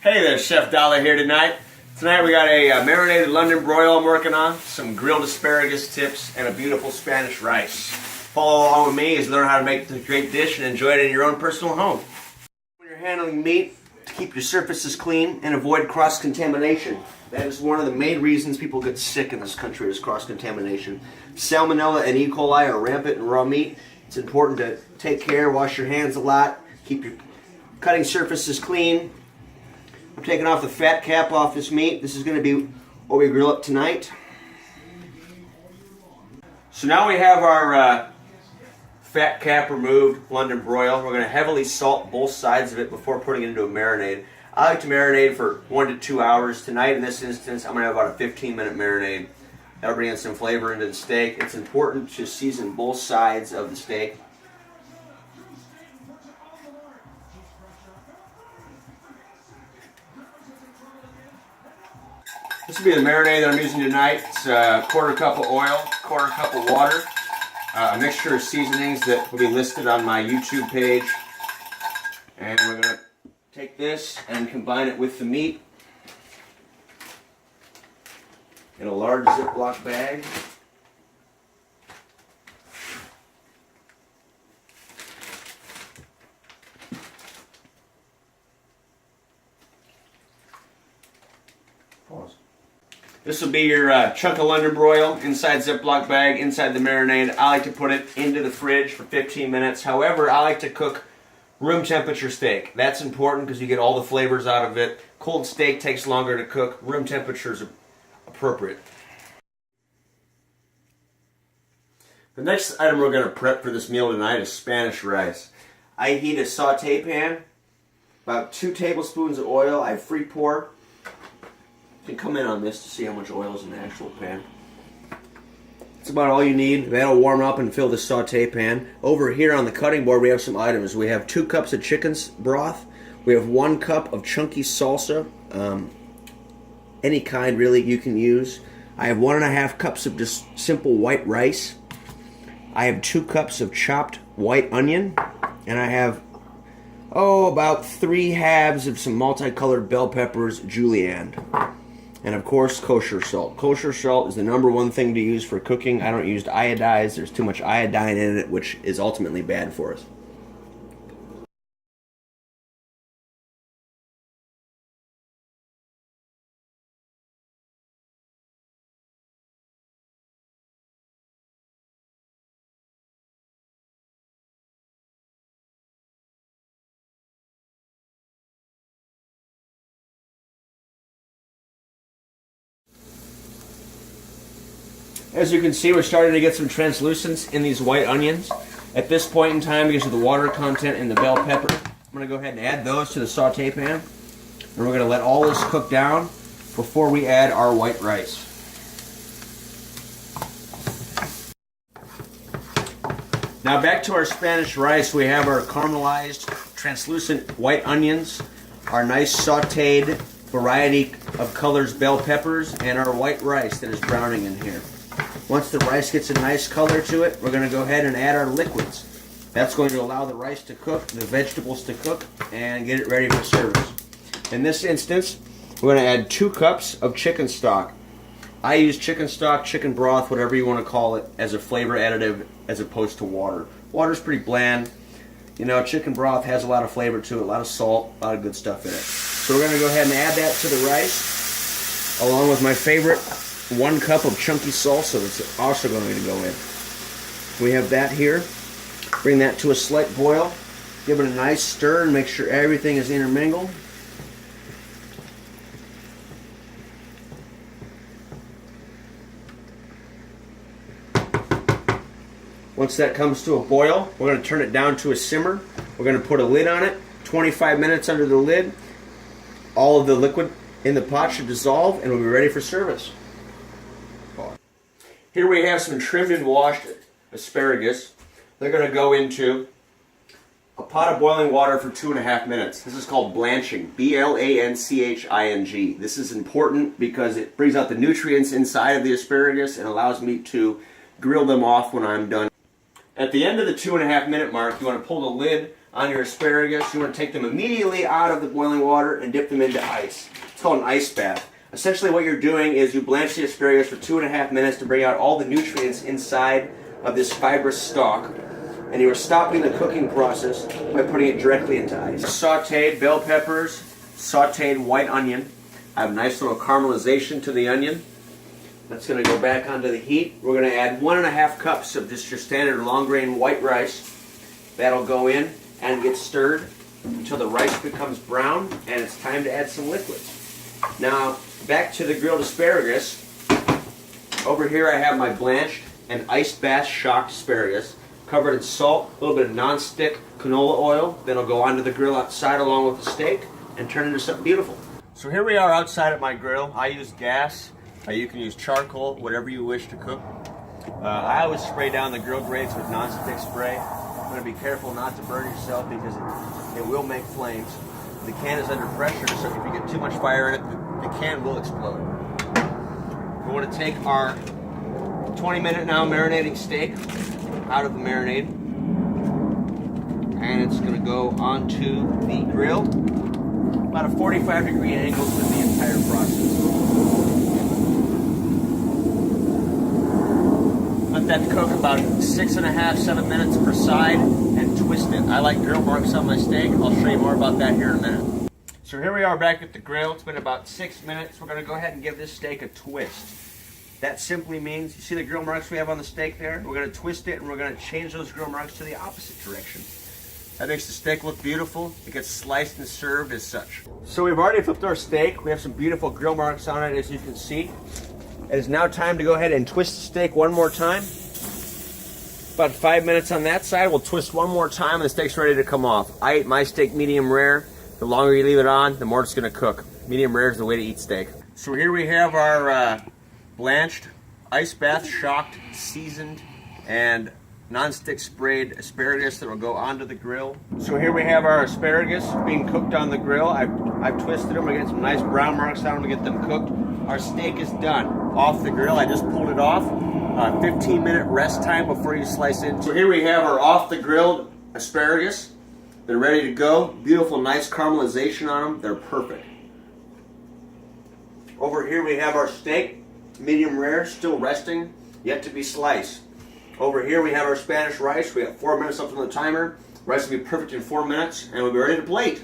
Hey there, Chef Dollar here tonight. Tonight we got a marinated London broil I'm working on, some grilled asparagus tips, and a beautiful Spanish rice. Follow along with me as you learn how to make this great dish and enjoy it in your own personal home. When you're handling meat, to keep your surfaces clean and avoid cross-contamination. That is one of the main reasons people get sick in this country is cross-contamination. Salmonella and E. coli are rampant in raw meat. It's important to take care, wash your hands a lot, keep your cutting surfaces clean. I'm taking off the fat cap off this meat. This is going to be what we grill up tonight. So now we have our fat cap removed London broil. We're going to heavily salt both sides of it before putting it into a marinade. I like to marinate for 1 to 2 hours. Tonight in this instance I'm going to have about a 15-minute marinade. That'll bring in some flavor into the steak. It's important to season both sides of the steak. This will be the marinade that I'm using tonight. It's a quarter cup of oil, quarter cup of water, a mixture of seasonings that will be listed on my YouTube page. And we're going to take this and combine it with the meat in a large Ziploc bag. Pause. This will be your chunk of London broil inside Ziploc bag, inside the marinade. I like to put it into the fridge for 15 minutes. However, I like to cook room temperature steak. That's important because you get all the flavors out of it. Cold steak takes longer to cook. Room temperature is appropriate. The next item we're going to prep for this meal tonight is Spanish rice. I heat a saute pan, about 2 tablespoons of oil. I free pour. You can come in on this to see how much oil is in the actual pan. That's about all you need. That'll warm up and fill the saute pan. Over here on the cutting board we have some items. We have 2 cups of chicken broth. We have 1 cup of chunky salsa. Any kind really you can use. I have 1.5 cups of just simple white rice. I have 2 cups of chopped white onion. And I have about 3 halves of some multicolored bell peppers julienne. And of course, kosher salt. Kosher salt is the #1 thing to use for cooking. I don't use iodized. There's too much iodine in it, which is ultimately bad for us. As you can see, we're starting to get some translucence in these white onions. At this point in time, because of the water content in the bell pepper, I'm going to go ahead and add those to the saute pan. And we're going to let all this cook down before we add our white rice. Now back to our Spanish rice, we have our caramelized, translucent white onions, our nice sauteed variety of colors bell peppers, and our white rice that is browning in here. Once the rice gets a nice color to it, we're going to go ahead and add our liquids. That's going to allow the rice to cook, the vegetables to cook, and get it ready for service. In this instance, we're going to add 2 cups of chicken stock. I use chicken stock, chicken broth, whatever you want to call it, as a flavor additive as opposed to water. Water's pretty bland. You know, chicken broth has a lot of flavor to it, a lot of salt, a lot of good stuff in it. So we're going to go ahead and add that to the rice, along with my favorite 1 cup of chunky salsa that's also going to go in. We have that here. Bring that to a slight boil. Give it a nice stir and make sure everything is intermingled. Once that comes to a boil, we're going to turn it down to a simmer. We're going to put a lid on it, 25 minutes under the lid. All of the liquid in the pot should dissolve and we'll be ready for service. Here we have some trimmed and washed asparagus. They're going to go into a pot of boiling water for 2.5 minutes. This is called blanching, B-L-A-N-C-H-I-N-G. This is important because it brings out the nutrients inside of the asparagus and allows me to grill them off when I'm done. At the end of the 2.5-minute mark, you want to pull the lid on your asparagus. You want to take them immediately out of the boiling water and dip them into ice. It's called an ice bath. Essentially what you're doing is you blanch the asparagus for 2.5 minutes to bring out all the nutrients inside of this fibrous stalk. And you are stopping the cooking process by putting it directly into ice. Sauteed bell peppers, sauteed white onion. I have a nice little caramelization to the onion. That's going to go back onto the heat. We're going to add 1.5 cups of just your standard long grain white rice. That'll go in and get stirred until the rice becomes brown, and it's time to add some liquids. Now, back to the grilled asparagus. Over here I have my blanched and ice bath shocked asparagus, covered in salt, a little bit of non-stick canola oil. Then it'll go onto the grill outside along with the steak and turn into something beautiful. So here we are outside at my grill. I use gas. You can use charcoal, whatever you wish to cook. I always spray down the grill grates with non-stick spray. I'm going to be careful not to burn yourself because it will make flames. The can is under pressure, so if you get too much fire in it, the can will explode. We want to take our 20-minute now marinating steak out of the marinade, and it's going to go onto the grill. About a 45-degree angle to the entire process. Let that cook about 6.5, 7 minutes per side and twist it. I like grill marks on my steak. I'll show you more about that here in a minute. So here we are back at the grill. It's been about 6 minutes. We're going to go ahead and give this steak a twist. That simply means, you see the grill marks we have on the steak there? We're going to twist it and we're going to change those grill marks to the opposite direction. That makes the steak look beautiful. It gets sliced and served as such. So we've already flipped our steak. We have some beautiful grill marks on it, as you can see. It is now time to go ahead and twist the steak one more time. About 5 minutes on that side. We'll twist one more time and the steak's ready to come off. I eat my steak medium rare. The longer you leave it on, the more it's going to cook. Medium rare is the way to eat steak. So here we have our blanched, ice bath shocked, seasoned, and non-stick sprayed asparagus that will go onto the grill. So here we have our asparagus being cooked on the grill. I've twisted them. We're getting some nice brown marks on them to get them cooked. Our steak is done off the grill. I just pulled it off. 15-minute rest time before you slice it. So here we have our off the grilled asparagus. They're ready to go. Beautiful, nice caramelization on them. They're perfect. Over here we have our steak, medium rare, still resting, yet to be sliced. Over here we have our Spanish rice. We have 4 minutes left on the timer. Rice will be perfect in 4 minutes, and we'll be ready to plate.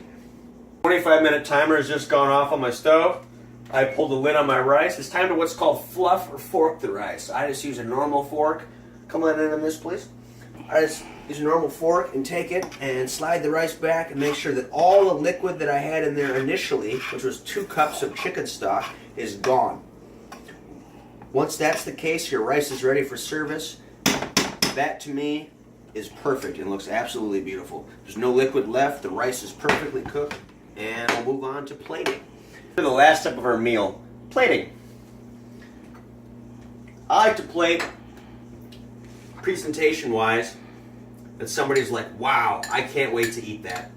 25-minute timer has just gone off on my stove. I pulled the lid on my rice. It's time to what's called fluff or fork the rice. I just use a normal fork. Come on in on this, please. I just use a normal fork and take it and slide the rice back and make sure that all the liquid that I had in there initially, which was 2 cups of chicken stock, is gone. Once that's the case, your rice is ready for service. That to me is perfect and looks absolutely beautiful. There's no liquid left. The rice is perfectly cooked, and we'll move on to plating. The last step of our meal, plating. I like to plate presentation-wise that somebody's like, wow, I can't wait to eat that.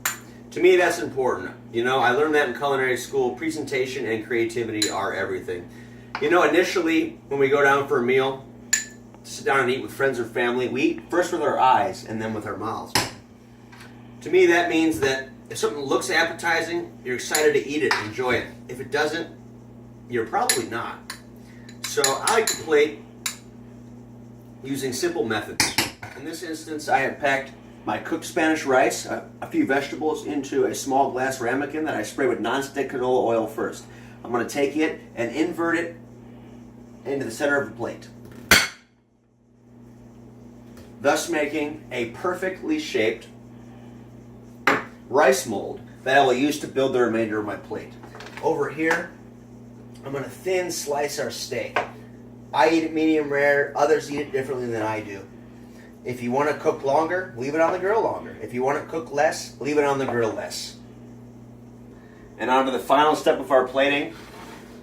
To me, that's important. You know, I learned that in culinary school. Presentation and creativity are everything. You know, initially, when we go down for a meal, to sit down and eat with friends or family, we eat first with our eyes and then with our mouths. To me, that means that if something looks appetizing, you're excited to eat it and enjoy it. If it doesn't, you're probably not. So I like to plate using simple methods. In this instance, I have packed my cooked Spanish rice, a few vegetables into a small glass ramekin that I spray with non-stick canola oil first. I'm going to take it and invert it into the center of the plate, thus making a perfectly shaped rice mold that I will use to build the remainder of my plate. Over here, I'm going to thin slice our steak. I eat it medium rare, others eat it differently than I do. If you want to cook longer, leave it on the grill longer. If you want to cook less, leave it on the grill less. And on to the final step of our plating.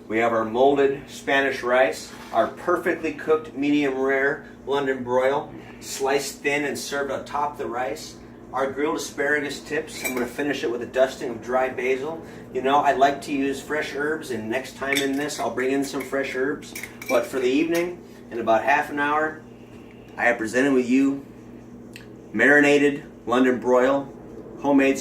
We have our molded Spanish rice, our perfectly cooked medium rare London broil, sliced thin and served on top of the rice. Our grilled asparagus tips, I'm going to finish it with a dusting of dry basil. You know, I like to use fresh herbs, and next time in this, I'll bring in some fresh herbs. But for the evening, in about half an hour, I have presented with you marinated London broil, homemade